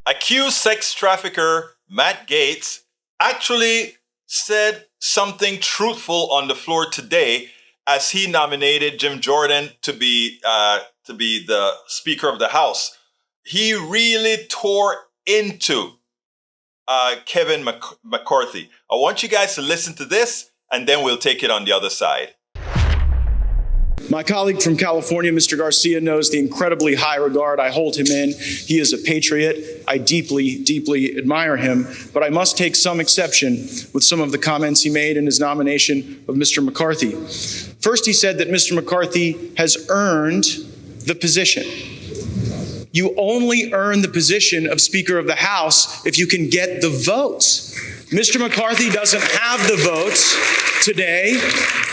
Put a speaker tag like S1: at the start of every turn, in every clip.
S1: Accused sex trafficker Matt Gaetz actually said something truthful on the floor today as he nominated Jim Jordan to be the Speaker of the House. He really tore into Kevin McCarthy. I want you guys to listen to this, and then we'll take it on the other side.
S2: My colleague from California, Mr. Garcia, knows the incredibly high regard I hold him in. He is a patriot. I deeply, deeply admire him. But I must take some exception with some of the comments he made in his nomination of Mr. McCarthy. First, he said that Mr. McCarthy has earned the position. You only earn the position of Speaker of the House if you can get the votes. Mr. McCarthy doesn't have the votes today.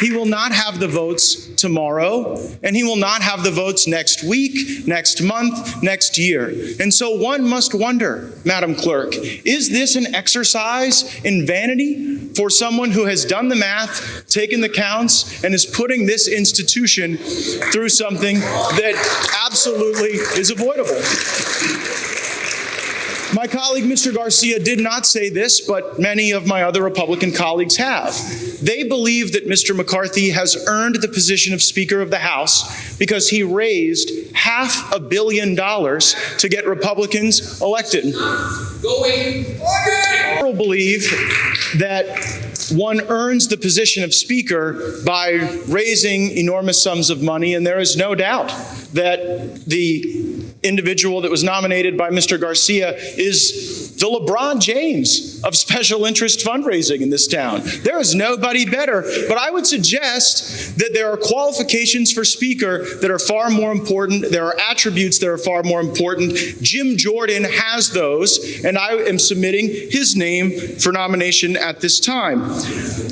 S2: He will not have the votes tomorrow, and he will not have the votes next week, next month, next year. And so one must wonder, Madam Clerk, is this an exercise in vanity for someone who has done the math, taken the counts, and is putting this institution through something that absolutely is avoidable? My colleague, Mr. Garcia, did not say this, but many of my other Republican colleagues have. They believe that Mr. McCarthy has earned the position of Speaker of the House because he raised $500 million to get Republicans elected. People believe that one earns the position of Speaker by raising enormous sums of money, and there is no doubt that the individual that was nominated by Mr. Garcia is the LeBron James of special interest fundraising in this town. There is nobody better, but I would suggest that there are qualifications for Speaker that are far more important. There are attributes that are far more important. Jim Jordan has those, and I am submitting his name for nomination at this time.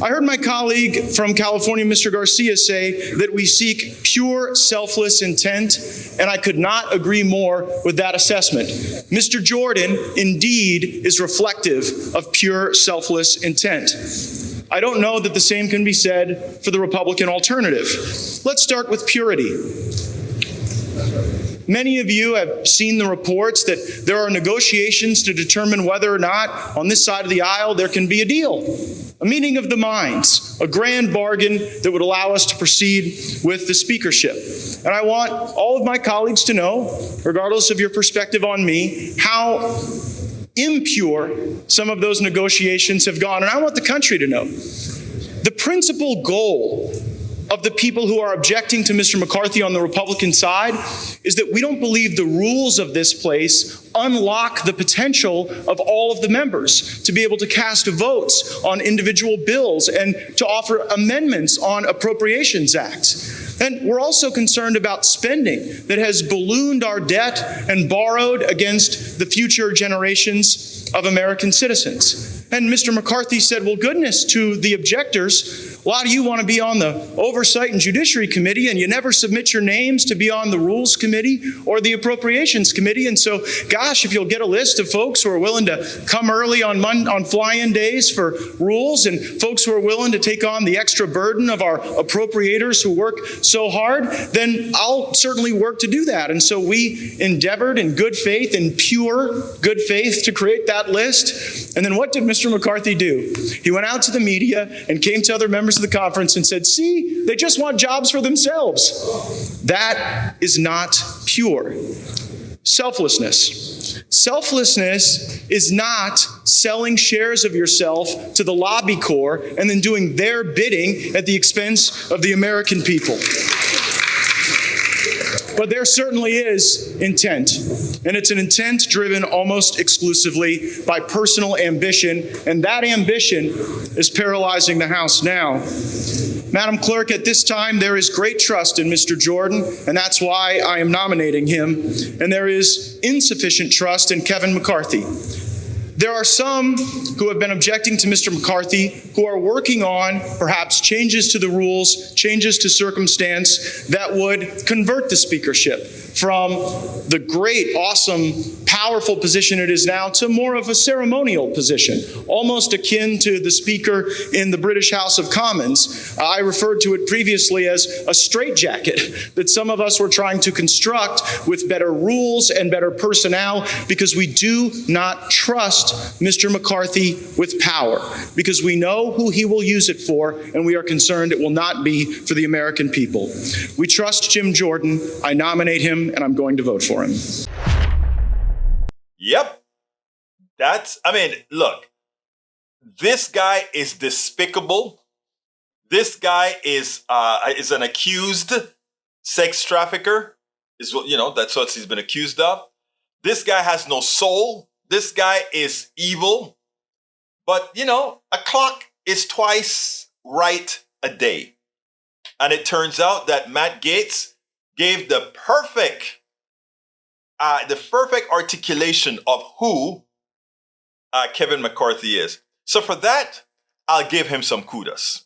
S2: I heard my colleague from California, Mr. Garcia, say that we seek pure, selfless intent, and I could not agree more with that assessment. Mr. Jordan indeed is reflective of pure, selfless intent. I don't know that the same can be said for the Republican alternative. Let's start with purity. Many of you have seen the reports that there are negotiations to determine whether or not on this side of the aisle there can be a deal, a meeting of the minds, a grand bargain that would allow us to proceed with the speakership. And I want all of my colleagues to know, regardless of your perspective on me, how impure some of those negotiations have gone. And I want the country to know the principal goal of the people who are objecting to Mr. McCarthy on the Republican side is that we don't believe the rules of this place unlock the potential of all of the members to be able to cast votes on individual bills and to offer amendments on appropriations acts. And we're also concerned about spending that has ballooned our debt and borrowed against the future generations of American citizens. And Mr. McCarthy said, well, goodness, to the objectors, a lot of you want to be on the Oversight and Judiciary Committee, and you never submit your names to be on the Rules Committee or the Appropriations Committee. And so, gosh, if you'll get a list of folks who are willing to come early on fly-in days for rules, and folks who are willing to take on the extra burden of our appropriators who work so hard, then I'll certainly work to do that. And so we endeavored in good faith, in pure good faith, to create that list. And then what did Mr. McCarthy do? He went out to the media and came to other members of the conference and said, see, they just want jobs for themselves. That is not pure. Selflessness. Selflessness is not selling shares of yourself to the lobby corps and then doing their bidding at the expense of the American people. But there certainly is intent, and it's an intent driven almost exclusively by personal ambition, and that ambition is paralyzing the House now. Madam Clerk, at this time, there is great trust in Mr. Jordan, and that's why I am nominating him, and there is insufficient trust in Kevin McCarthy. There are some who have been objecting to Mr. McCarthy who are working on perhaps changes to the rules, changes to circumstance that would convert the speakership. from the great, awesome, powerful position it is now to more of a ceremonial position, almost akin to the Speaker in the British House of Commons. I referred to it previously as a straitjacket that some of us were trying to construct with better rules and better personnel because we do not trust Mr. McCarthy with power, because we know who he will use it for, and we are concerned it will not be for the American people. We trust Jim Jordan. I nominate him, and I'm going to vote for him.
S1: Yep. Look, this guy is despicable. This guy is an accused sex trafficker. That's what he's been accused of. This guy has no soul. This guy is evil. But, a clock is twice right a day. And it turns out that Matt Gaetz gave the perfect articulation of who Kevin McCarthy is. So for that, I'll give him some kudos.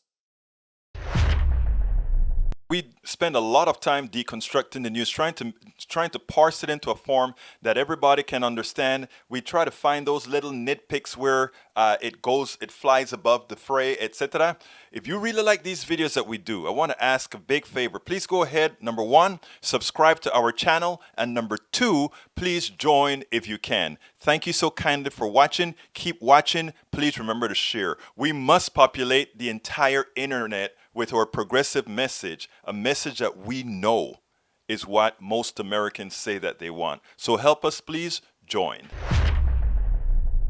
S1: We spend a lot of time deconstructing the news, trying to parse it into a form that everybody can understand. We try to find those little nitpicks where it flies above the fray, etc. If you really like these videos that we do, I want to ask a big favor. Please go ahead, number one, subscribe to our channel, and number two, please join if you can. Thank you so kindly for watching. Keep watching. Please remember to share. We must populate the entire internet with our progressive message, a message that we know is what most Americans say that they want. So help us, please join.